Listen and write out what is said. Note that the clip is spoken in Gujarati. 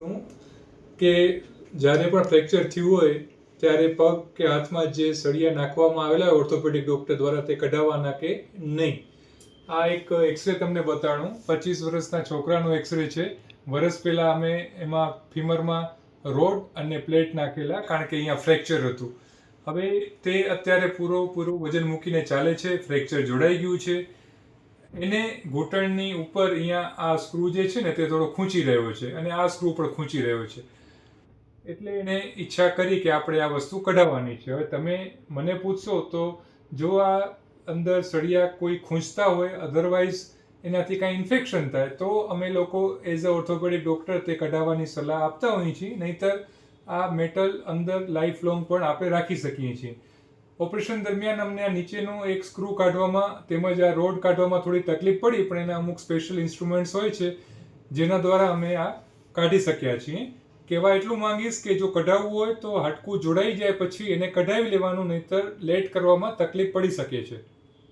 કે જ્યારે પણ ફ્રેક્ચર થયું હોય ત્યારે પગ કે હાથમાં જે સળિયા નાખવામાં આવેલા હોય ઓર્થોપેડિક ડૉક્ટર દ્વારા તે કઢાવવાના કે નહીં. આ એક એક્સરે તમને બતાડું. 25 વર્ષના છોકરાનો એક્સરે છે. વર્ષ પહેલાં અમે એમાં ફીમરમાં રોડ અને પ્લેટ નાખેલા કારણ કે અહીંયા ફ્રેક્ચર હતું. હવે તે અત્યારે પૂરું વજન મૂકીને ચાલે છે. ફ્રેક્ચર જોડાઈ ગયું છે. એને ઘૂંટણની ઉપર અહીંયા આ સ્ક્રૂ જે છે ને તે થોડો ખૂંચી રહ્યો છે અને આ સ્ક્રૂ પણ ખૂંચી રહ્યો છે. એટલે એને ઈચ્છા કરી કે આપણે આ વસ્તુ કઢાવવાની છે. હવે તમે મને પૂછશો તો જો આ અંદર સળિયા કોઈ ખૂંચતા હોય, અધરવાઇઝ એનાથી કાંઈ ઇન્ફેક્શન થાય તો અમે લોકો એઝ અ ઓર્થોપેડિક ડૉક્ટર તે કઢાવવાની સલાહ આપતા હોઈએ છીએ. નહીંતર આ મેટલ અંદર લાઈફ લોંગ પણ આપણે રાખી શકીએ છીએ. ઓપરેશન દરમિયાન અમને આ નીચેનો એક સ્ક્રૂ કાઢવામાં તેમજ આ રોડ કાઢવામાં થોડી તકલીફ પડી, પણ એના અમુક સ્પેશિયલ ઇન્સ્ટ્રુમેન્ટ્સ હોય છે જેના દ્વારા અમે આ કાઢી શક્યા છીએ. કહેવા એટલું માંગીશ કે જો કઢાવવું હોય તો હાડકું જોડાઈ જાય પછી એને કઢાવી લેવાનું, નહીંતર લેટ કરવામાં તકલીફ પડી શકે છે.